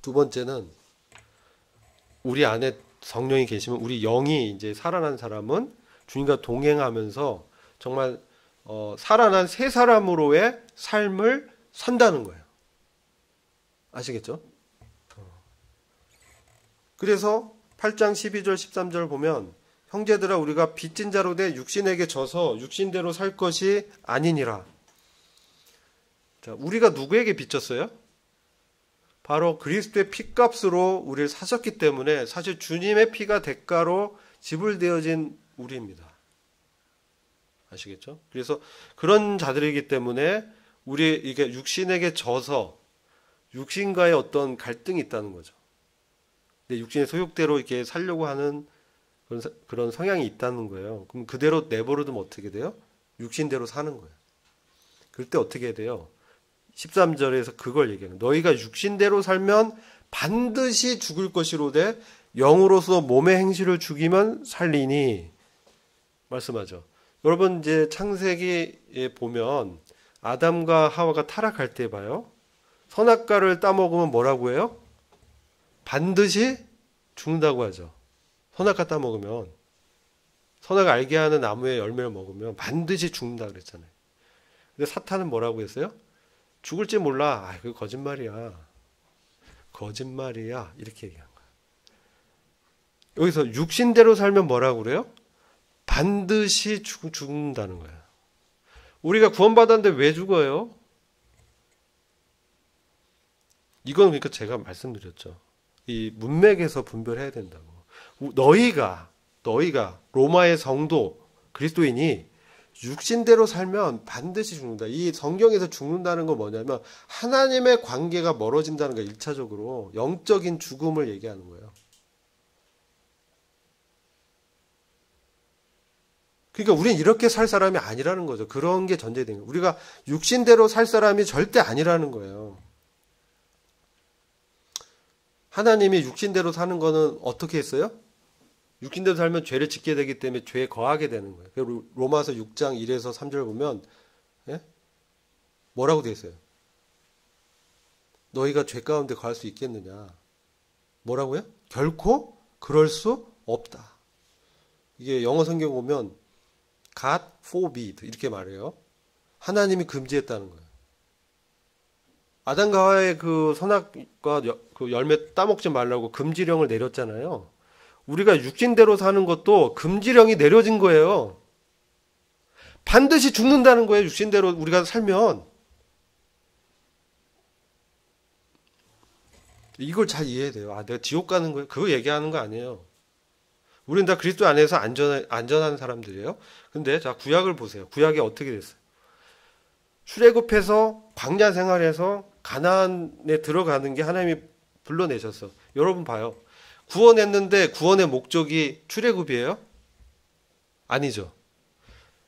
두 번째는 우리 안에 성령이 계시면 우리 영이 이제 살아난 사람은 주님과 동행하면서 정말 살아난 새 사람으로의 삶을 산다는 거예요. 아시겠죠? 그래서 8장 12절 13절 보면 형제들아 우리가 빚진 자로 돼 육신에게 져서 육신대로 살 것이 아니니라. 자, 우리가 누구에게 빚졌어요? 바로 그리스도의 피값으로 우리를 사셨기 때문에 사실 주님의 피가 대가로 지불되어진 우리입니다. 아시겠죠? 그래서 그런 자들이기 때문에 우리 이게 육신에게 져서 육신과의 어떤 갈등이 있다는 거죠. 육신의 소욕대로 이렇게 살려고 하는 그런 성향이 있다는 거예요. 그럼 그대로 내버려두면 어떻게 돼요? 육신대로 사는 거예요. 그럴 때 어떻게 해야 돼요? 13절에서 그걸 얘기해요. 너희가 육신대로 살면 반드시 죽을 것이로되 영으로서 몸의 행실을 죽이면 살리니 말씀하죠. 여러분 이제 창세기에 보면 아담과 하와가 타락할 때 봐요. 선악과를 따먹으면 뭐라고 해요? 반드시 죽는다고 하죠. 선악과 따먹으면 선악 알게 하는 나무의 열매를 먹으면 반드시 죽는다 그랬잖아요. 근데 사탄은 뭐라고 했어요? 죽을지 몰라. 아, 그거 거짓말이야. 거짓말이야. 이렇게 얘기한 거야. 여기서 육신대로 살면 뭐라고 그래요? 반드시 죽는다는 거야. 우리가 구원받았는데 왜 죽어요? 이건 그러니까 제가 말씀드렸죠. 이 문맥에서 분별해야 된다고. 너희가 로마의 성도 그리스도인이 육신대로 살면 반드시 죽는다. 이 성경에서 죽는다는 건 뭐냐면 하나님의 관계가 멀어진다는 거예요. 1차적으로 영적인 죽음을 얘기하는 거예요. 그러니까 우리는 이렇게 살 사람이 아니라는 거죠. 그런 게 전제된 거예요. 우리가 육신대로 살 사람이 절대 아니라는 거예요. 하나님이 육신대로 사는 거는 어떻게 했어요? 육신대로 살면 죄를 짓게 되기 때문에 죄에 거하게 되는 거예요. 그리고 로마서 6장 1에서 3절 보면 뭐라고 되어 있어요? 너희가 죄 가운데 거할 수 있겠느냐? 뭐라고요? 결코 그럴 수 없다. 이게 영어 성경 보면 God forbid 이렇게 말해요. 하나님이 금지했다는 거예요. 아담과 하와의 그 선악과 그 열매 따먹지 말라고 금지령을 내렸잖아요. 우리가 육신대로 사는 것도 금지령이 내려진 거예요. 반드시 죽는다는 거예요. 육신대로 우리가 살면. 이걸 잘 이해해야 돼요. 아, 내가 지옥 가는 거예요. 그거 얘기하는 거 아니에요. 우리는 다 그리스도 안에서 안전한 사람들이에요. 근데 자, 구약을 보세요. 구약이 어떻게 됐어요? 출애굽해서 광야 생활에서 가나안에 들어가는 게 하나님이 불러내셨어. 여러분 봐요. 구원했는데 구원의 목적이 출애굽이에요? 아니죠.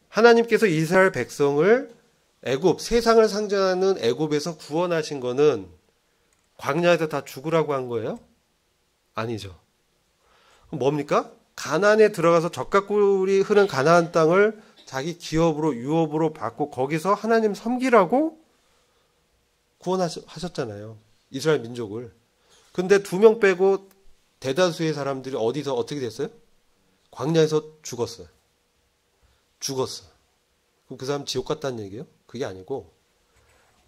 하나님께서 이스라엘 백성을 애굽, 세상을 상징하는 애굽에서 구원하신 거는 광야에서 다 죽으라고 한 거예요? 아니죠. 그럼 뭡니까? 가나안에 들어가서 젖가꿀이 흐른 가나안 땅을 자기 기업으로 유업으로 받고 거기서 하나님 섬기라고 구원하셨잖아요. 이스라엘 민족을. 근데 2명 빼고 대다수의 사람들이 어디서 어떻게 됐어요? 광야에서 죽었어요. 죽었어. 그럼 그 사람 지옥 갔다는 얘기예요? 그게 아니고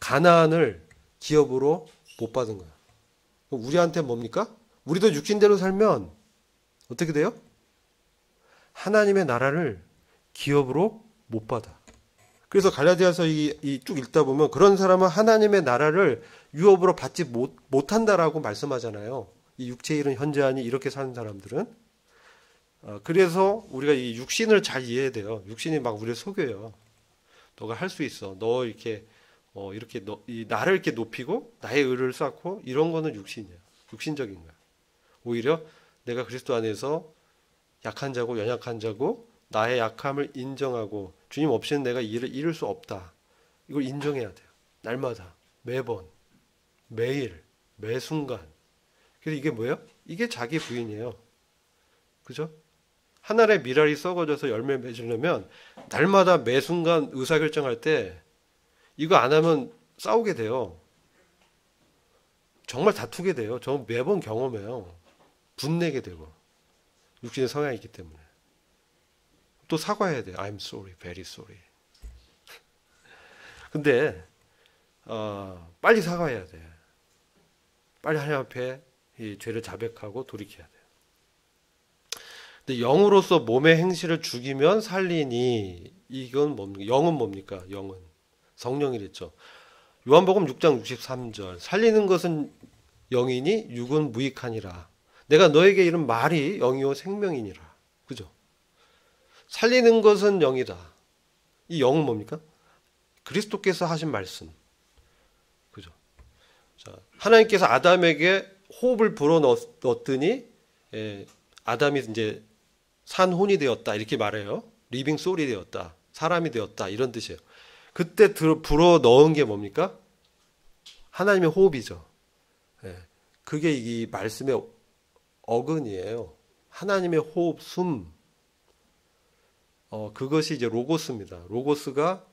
가나안을 기업으로 못 받은 거야. 그럼 우리한테 뭡니까? 우리도 육신대로 살면 어떻게 돼요? 하나님의 나라를 기업으로 못 받아. 그래서 갈라디아서 이 쭉 읽다 보면 그런 사람은 하나님의 나라를 유업으로 받지 못한다라고 말씀하잖아요. 이 육체의 일은 현재하니 이렇게 사는 사람들은. 그래서 우리가 이 육신을 잘 이해해야 돼요. 육신이 막 우리를 속여요. 너가 할 수 있어. 너 이렇게 나를 이렇게 높이고 나의 의를 쌓고 이런 거는 육신이야. 육신적인 거야. 오히려 내가 그리스도 안에서 약한 자고 연약한 자고 나의 약함을 인정하고 주님 없이는 내가 이룰 수 없다. 이걸 인정해야 돼요. 날마다, 매번, 매일, 매 순간. 그래서 이게 뭐예요? 이게 자기 부인이에요. 그죠? 하늘의 미랄이 썩어져서 열매 맺으려면 날마다 매 순간 의사결정할 때 이거 안 하면 싸우게 돼요. 정말 다투게 돼요. 저 매번 경험해요. 분내게 되고. 육신의 성향이 있기 때문에. 또 사과해야 돼요. I'm sorry, very sorry. 근데 빨리 사과해야 돼. 빨리 하나님 앞에 이 죄를 자백하고 돌이켜야 돼요. 근데 영으로서 몸의 행실을 죽이면 살리니 이건 뭡니까? 영은 뭡니까? 영은 성령이랬죠. 요한복음 6장 63절 살리는 것은 영이니 육은 무익하니라. 내가 너에게 이른 말이 영이요 생명이니라. 그죠? 살리는 것은 영이다. 이 영은 뭡니까? 그리스도께서 하신 말씀. 그죠? 자, 하나님께서 아담에게 호흡을 불어 넣었더니 아담이 이제 산혼이 되었다. 이렇게 말해요. 리빙 소울이 되었다. 사람이 되었다. 이런 뜻이에요. 그때 불어 넣은 게 뭡니까? 하나님의 호흡이죠. 예. 그게 이 말씀의 어근이에요. 하나님의 호흡, 숨. 그것이 이제 로고스입니다. 로고스가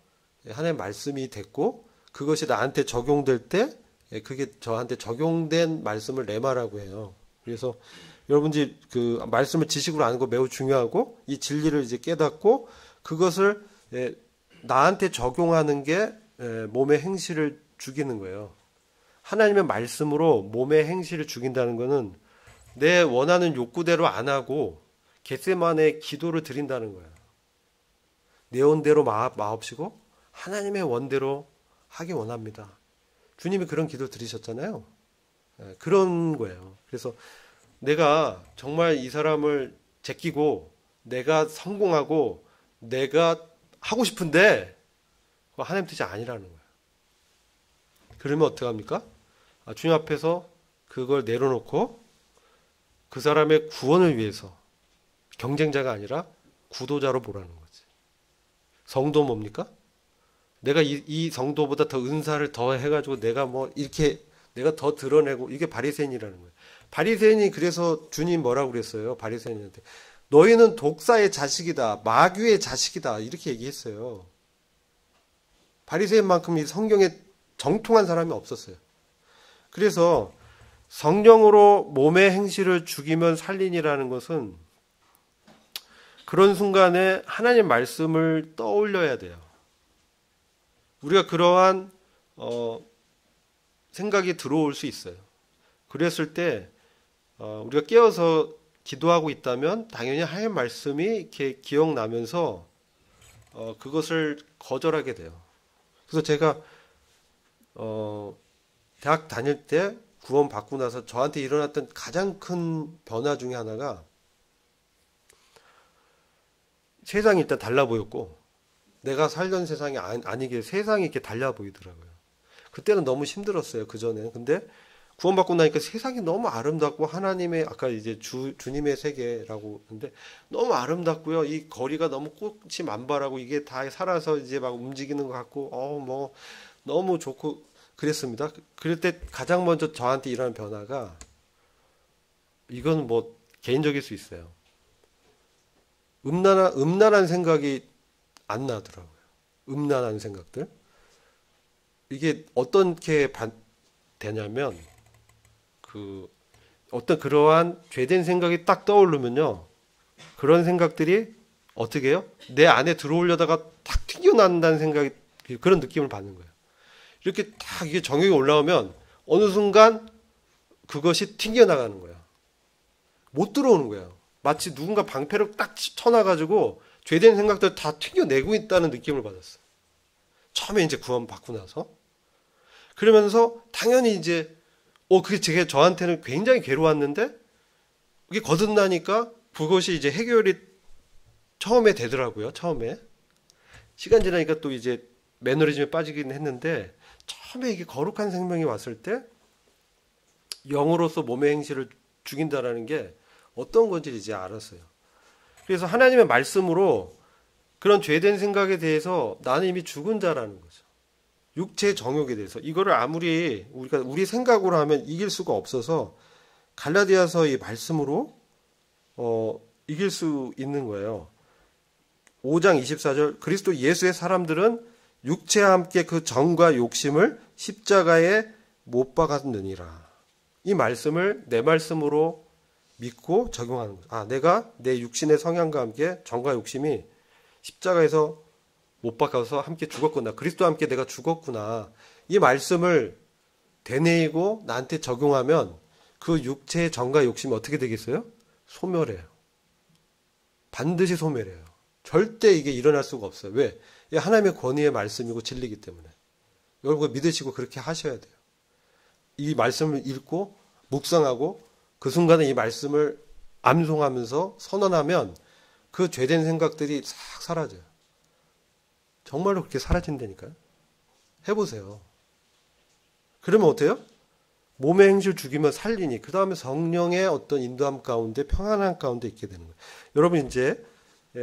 하나님의 말씀이 됐고, 그것이 나한테 적용될 때, 그게 저한테 적용된 말씀을 레마라고 해요. 그래서 여러분들이 그 말씀을 지식으로 아는 거 매우 중요하고, 이 진리를 이제 깨닫고, 그것을 나한테 적용하는 게 몸의 행실을 죽이는 거예요. 하나님의 말씀으로 몸의 행실을 죽인다는 것은 내 원하는 욕구대로 안 하고 겟세마네 기도를 드린다는 거예요. 내 원대로 마옵시고 하나님의 원대로 하기 원합니다. 주님이 그런 기도 드리셨잖아요. 그런 거예요. 그래서 내가 정말 이 사람을 제끼고 내가 성공하고 내가 하고 싶은데 그거 하나님 뜻이 아니라는 거예요. 그러면 어떡합니까? 주님 앞에서 그걸 내려놓고 그 사람의 구원을 위해서 경쟁자가 아니라 구도자로 보라는 거지. 성도 뭡니까? 내가 이 성도보다 더 은사를 더 해가지고 내가 뭐 이렇게 내가 더 드러내고 이게 바리새인이라는 거예요. 바리새인이 그래서 주님 뭐라고 그랬어요? 바리새인한테 너희는 독사의 자식이다, 마귀의 자식이다 이렇게 얘기했어요. 바리새인만큼 이 성경에 정통한 사람이 없었어요. 그래서 성령으로 몸의 행실을 죽이면 살린이라는 것은 그런 순간에 하나님 말씀을 떠올려야 돼요. 우리가 그러한 생각이 들어올 수 있어요. 그랬을 때 우리가 깨어서 기도하고 있다면 당연히 하나님 말씀이 이렇게 기억나면서 그것을 거절하게 돼요. 그래서 제가 대학 다닐 때 구원 받고 나서 저한테 일어났던 가장 큰 변화 중에 하나가 세상이 일단 달라 보였고 내가 살던 세상이 아니게 세상이 이렇게 달라 보이더라고요. 그때는 너무 힘들었어요. 그전에는. 근데 구원받고 나니까 세상이 너무 아름답고 하나님의 아까 이제 주님의 세계라고 했는데 너무 아름답고요. 이 거리가 너무 꽃이 만발하고 이게 다 살아서 이제 막 움직이는 것 같고 뭐 너무 좋고 그랬습니다. 그럴 때 가장 먼저 저한테 일어난 변화가 이건 뭐 개인적일 수 있어요. 음란한 생각이 안 나더라고요. 음란한 생각들. 이게 어떻게 되냐면 어떤 그러한 죄된 생각이 딱 떠오르면요. 그런 생각들이 어떻게 해요? 내 안에 들어오려다가 탁 튕겨난다는 생각이 그런 느낌을 받는 거예요. 이렇게 딱 이게 정욕이 올라오면 어느 순간 그것이 튕겨나가는 거예요. 못 들어오는 거예요. 마치 누군가 방패를 딱 쳐놔가지고 죄된 생각들 다 튕겨내고 있다는 느낌을 받았어요. 처음에 이제 구원 받고 나서. 그러면서 당연히 이제 그게 저한테는 굉장히 괴로웠는데 그게 거듭나니까 그것이 이제 해결이 처음에 되더라고요. 처음에. 시간 지나니까 또 이제 매너리즘에 빠지긴 했는데 처음에 이게 거룩한 생명이 왔을 때 영으로서 몸의 행실을 죽인다라는 게 어떤 건지 이제 알았어요. 그래서 하나님의 말씀으로 그런 죄된 생각에 대해서 나는 이미 죽은 자라는 거죠. 육체의 정욕에 대해서 이거를 아무리 우리 생각으로 하면 이길 수가 없어서 갈라디아서 이 말씀으로 이길 수 있는 거예요. 5장 24절 그리스도 예수의 사람들은 육체와 함께 그 정과 욕심을 십자가에 못 박았느니라. 이 말씀을 내 말씀으로 믿고 적용하는 거죠. 내가 내 육신의 성향과 함께 정과 욕심이 십자가에서 못 박아서 함께 죽었구나. 그리스도와 함께 내가 죽었구나. 이 말씀을 되뇌이고 나한테 적용하면 그 육체의 정과 욕심이 어떻게 되겠어요? 소멸해요. 반드시 소멸해요. 절대 이게 일어날 수가 없어요. 왜? 이게 하나님의 권위의 말씀이고 진리이기 때문에. 여러분 믿으시고 그렇게 하셔야 돼요. 이 말씀을 읽고 묵상하고 그 순간에 이 말씀을 암송하면서 선언하면 그 죄된 생각들이 싹 사라져요. 정말로 그렇게 사라진다니까요. 해보세요. 그러면 어때요? 몸의 행실 죽이면 살리니 그 다음에 성령의 어떤 인도함 가운데 평안함 가운데 있게 되는 거예요. 여러분 이제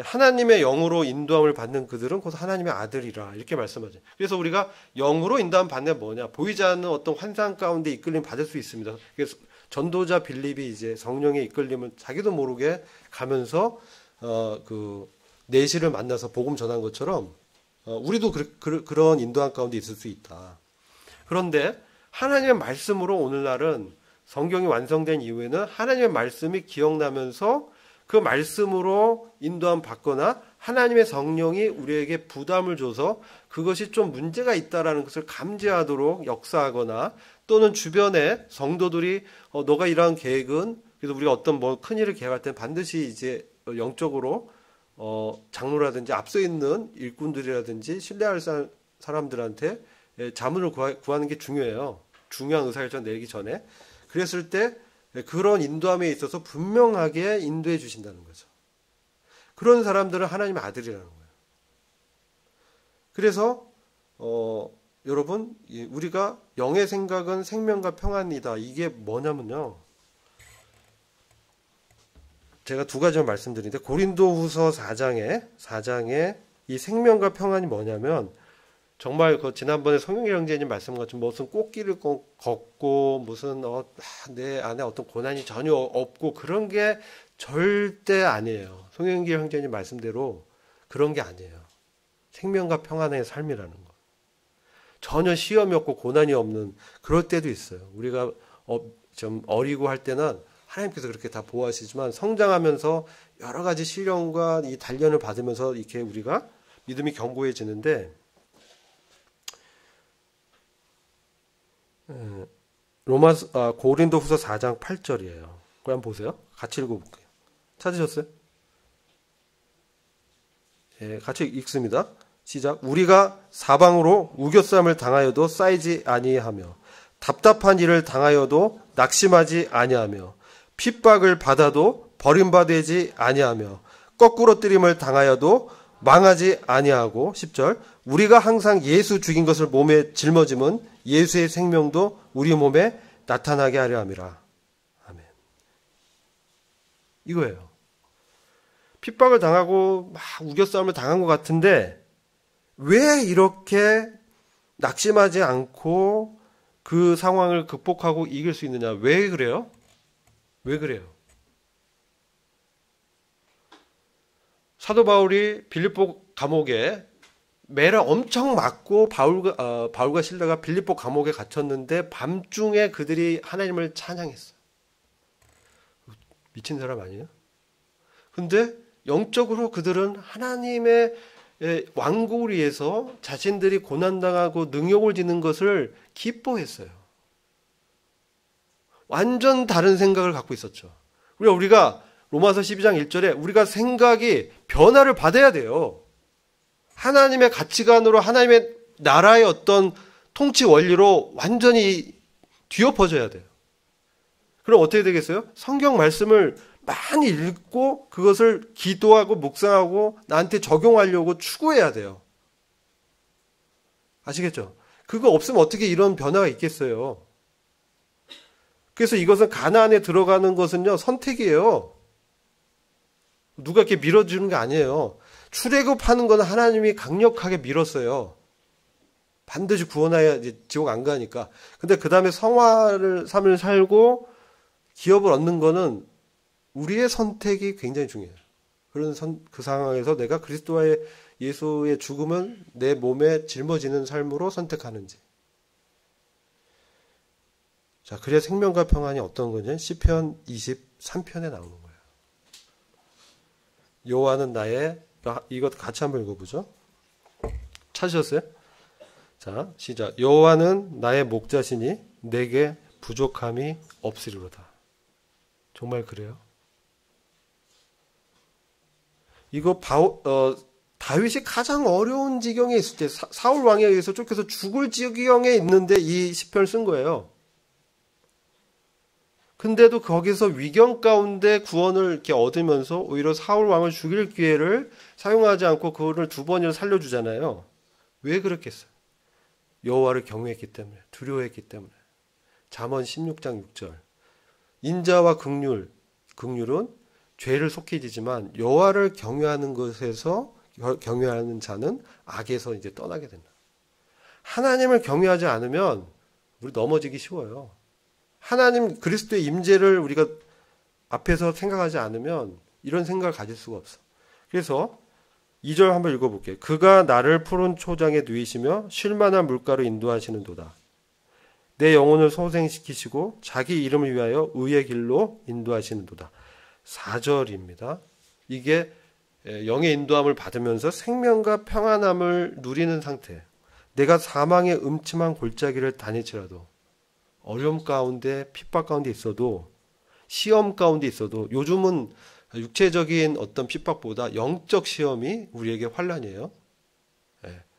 하나님의 영으로 인도함을 받는 그들은 곧 하나님의 아들이라 이렇게 말씀하죠. 그래서 우리가 영으로 인도함 받는 게 뭐냐? 보이지 않는 어떤 환상 가운데 이끌림 받을 수 있습니다. 그래서 전도자 빌립이 이제 성령의 이끌림을 자기도 모르게 가면서 그 내시를 만나서 복음 전한 것처럼 우리도 그런 인도함 가운데 있을 수 있다. 그런데 하나님의 말씀으로 오늘날은 성경이 완성된 이후에는 하나님의 말씀이 기억나면서 그 말씀으로 인도함 받거나 하나님의 성령이 우리에게 부담을 줘서 그것이 좀 문제가 있다라는 것을 감지하도록 역사하거나 또는 주변에 성도들이 너가 이러한 계획은 그래서 우리가 어떤 뭐 큰일을 계획할 때는 반드시 이제 영적으로 장로라든지 앞서 있는 일꾼들이라든지 신뢰할 사람들한테 자문을 구하는 게 중요해요. 중요한 의사결정 내기 전에. 그랬을 때 그런 인도함에 있어서 분명하게 인도해 주신다는 거죠. 그런 사람들은 하나님의 아들이라는 거예요. 그래서 여러분 우리가 영의 생각은 생명과 평안이다. 이게 뭐냐면요. 제가 두 가지만 말씀드리는데 고린도후서 4장에 이 생명과 평안이 뭐냐면 정말 그 지난번에 성경의 형제님 말씀 같은 무슨 꽃길을 걷고 무슨 내 안에 어떤 고난이 전혀 없고 그런 게 절대 아니에요. 성경의 형제님 말씀대로 그런 게 아니에요. 생명과 평안의 삶이라는 거. 전혀 시험이 없고 고난이 없는 그럴 때도 있어요. 우리가 좀 어리고 할 때는 하나님께서 그렇게 다 보호하시지만 성장하면서 여러 가지 시련과 이 단련을 받으면서 이렇게 우리가 믿음이 견고해지는데 고린도후서 4장 8절이에요. 그거 한번 보세요. 같이 읽어볼게요. 찾으셨어요? 예, 같이 읽습니다. 시작. 우리가 사방으로 우겨쌈을 당하여도 쌓이지 아니하며 답답한 일을 당하여도 낙심하지 아니하며 핍박을 받아도 버림받지 아니하며 거꾸로 뜨림을 당하여도 망하지 아니하고 10절. 우리가 항상 예수 죽인 것을 몸에 짊어짐은 예수의 생명도 우리 몸에 나타나게 하려 함이라. 아멘. 이거예요. 핍박을 당하고 막 우겨싸움을 당한 것 같은데 왜 이렇게 낙심하지 않고 그 상황을 극복하고 이길 수 있느냐? 왜 그래요? 왜 그래요? 사도 바울이 빌립보 감옥에 매를 엄청 맞고 바울과 실라가 빌립보 감옥에 갇혔는데 밤중에 그들이 하나님을 찬양했어요. 미친 사람 아니에요? 근데 영적으로 그들은 하나님의 왕국을 위해서 자신들이 고난당하고 능욕을 지는 것을 기뻐했어요. 완전 다른 생각을 갖고 있었죠. 우리가 로마서 12장 1절에 우리가 생각이 변화를 받아야 돼요. 하나님의 가치관으로 하나님의 나라의 어떤 통치 원리로 완전히 뒤엎어져야 돼요. 그럼 어떻게 되겠어요? 성경 말씀을 많이 읽고 그것을 기도하고 묵상하고 나한테 적용하려고 추구해야 돼요. 아시겠죠? 그거 없으면 어떻게 이런 변화가 있겠어요? 그래서 이것은 가나안에 들어가는 것은요, 선택이에요. 누가 이렇게 밀어주는 게 아니에요. 출애굽하는 건 하나님이 강력하게 밀었어요. 반드시 구원해야 지옥 안 가니까. 근데 그 다음에 성화를 삶을 살고 기업을 얻는 거는 우리의 선택이 굉장히 중요해요. 그 상황에서 내가 그리스도와의 예수의 죽음을 내 몸에 짊어지는 삶으로 선택하는지. 자, 그래야 생명과 평안이 어떤 거냐? 시편 23편에 나오는 거예요. 여호와는 나의, 이것 같이 한번 읽어보죠. 찾으셨어요? 자, 시작. 여호와는 나의 목자시니 내게 부족함이 없으리로다. 정말 그래요? 이거 다윗이 가장 어려운 지경에 있을 때 사울 왕에 의해서 쫓겨서 죽을 지경에 있는데 이 시편을 쓴 거예요. 근데도 거기서 위경 가운데 구원을 이렇게 얻으면서 오히려 사울 왕을 죽일 기회를 사용하지 않고 그거를 두 번이나 살려주잖아요. 왜 그렇겠어요? 여호와를 경외했기 때문에, 두려워했기 때문에. 잠언 16장 6절. 인자와 긍휼은 죄를 속히 지지만 여호와를 경외하는 것에서 경외하는 자는 악에서 이제 떠나게 된다. 하나님을 경외하지 않으면 우리 넘어지기 쉬워요. 하나님 그리스도의 임재를 우리가 앞에서 생각하지 않으면 이런 생각을 가질 수가 없어. 그래서 2절 한번 읽어볼게요. 그가 나를 푸른 초장에 누이시며 쉴만한 물가로 인도하시는도다. 내 영혼을 소생시키시고 자기 이름을 위하여 의의 길로 인도하시는도다. 4절입니다. 이게 영의 인도함을 받으면서 생명과 평안함을 누리는 상태. 내가 사망의 음침한 골짜기를 다닐지라도 어려움 가운데 핍박 가운데 있어도 시험 가운데 있어도 요즘은 육체적인 어떤 핍박보다 영적 시험이 우리에게 환난이에요.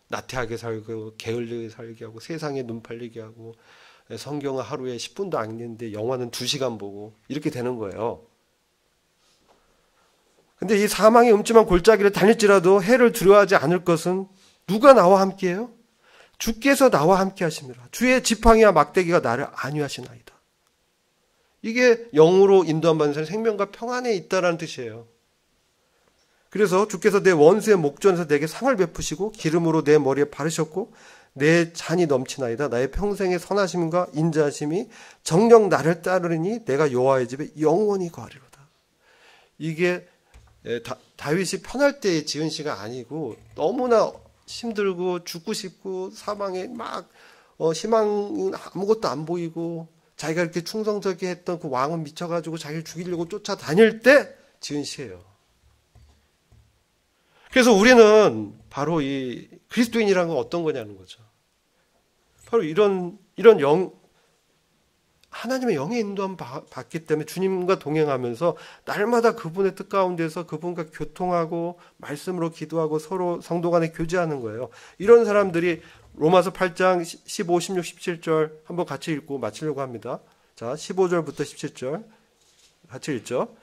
나태하게 살고 게을리게 살게 하고 세상에 눈 팔리게 하고 성경은 하루에 10분도 안 읽는데 영화는 2시간 보고 이렇게 되는 거예요. 근데 이 사망의 음침한 골짜기를 다닐지라도 해를 두려워하지 않을 것은 누가 나와 함께해요? 주께서 나와 함께 하심이라. 주의 지팡이와 막대기가 나를 안위하시나이다. 이게 영으로 인도함 받는 사람이 생명과 평안에 있다라는 뜻이에요. 그래서 주께서 내 원수의 목전에서 내게 상을 베푸시고 기름으로 내 머리에 바르셨고 내 잔이 넘치나이다. 나의 평생의 선하심과 인자하심이 정녕 나를 따르니 내가 여호와의 집에 영원히 거하리로다. 이게 다윗이 편할 때 지은 시가 아니고 너무나 힘들고 죽고 싶고 사망에 막 희망 아무것도 안 보이고 자기가 이렇게 충성스럽게 했던 그 왕은 미쳐가지고 자기를 죽이려고 쫓아다닐 때 지은 시예요. 그래서 우리는 바로 이 그리스도인이라는 건 어떤 거냐는 거죠. 바로 이런 하나님의 영의 인도함 받기 때문에 주님과 동행하면서 날마다 그분의 뜻 가운데서 그분과 교통하고 말씀으로 기도하고 서로 성도 간에 교제하는 거예요. 이런 사람들이 로마서 8장 15, 16, 17절 한번 같이 읽고 마치려고 합니다. 자, 15절부터 17절 같이 읽죠.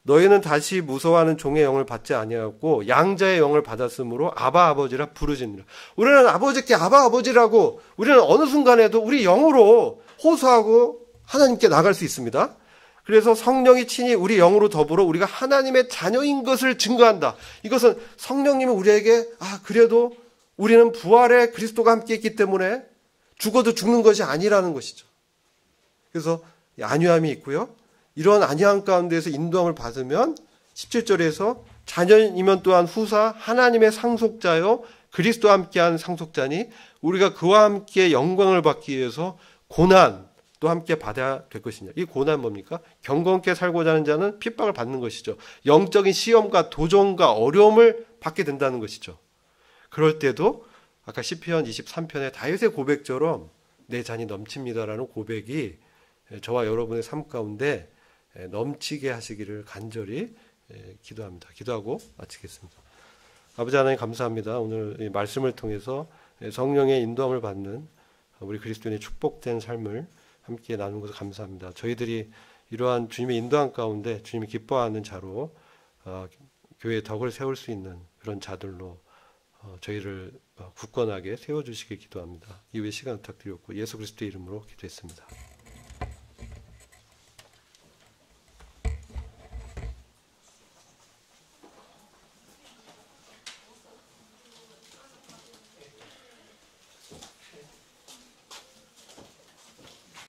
너희는 다시 무서워하는 종의 영을 받지 아니하였고 양자의 영을 받았으므로 아바 아버지라 부르짖느라. 우리는 아버지께 아바 아버지라고 우리는 어느 순간에도 우리 영으로 호소하고 하나님께 나갈 수 있습니다. 그래서 성령이 친히 우리 영으로 더불어 우리가 하나님의 자녀인 것을 증거한다. 이것은 성령님이 우리에게 그래도 우리는 부활에 그리스도가 함께 있기 때문에 죽어도 죽는 것이 아니라는 것이죠. 그래서 안위함이 있고요. 이런 안위함 가운데에서 인도함을 받으면 17절에서 자녀이면 또한 후사 하나님의 상속자요 그리스도와 함께한 상속자니 우리가 그와 함께 영광을 받기 위해서 고난 또 함께 받아야 될 것이냐. 이 고난 뭡니까? 경건케 살고자 하는 자는 핍박을 받는 것이죠. 영적인 시험과 도전과 어려움을 받게 된다는 것이죠. 그럴 때도 아까 시편 23편의 다윗의 고백처럼 내 잔이 넘칩니다라는 고백이 저와 여러분의 삶 가운데 넘치게 하시기를 간절히 기도합니다. 기도하고 마치겠습니다. 아버지 하나님 감사합니다. 오늘 이 말씀을 통해서 성령의 인도함을 받는 우리 그리스도인의 축복된 삶을 함께 나누는 것을 감사합니다. 저희들이 이러한 주님의 인도함 가운데 주님이 기뻐하는 자로 교회의 덕을 세울 수 있는 그런 자들로 저희를 굳건하게 세워주시길 기도합니다. 이후에 시간 부탁드렸고 예수 그리스도의 이름으로 기도했습니다.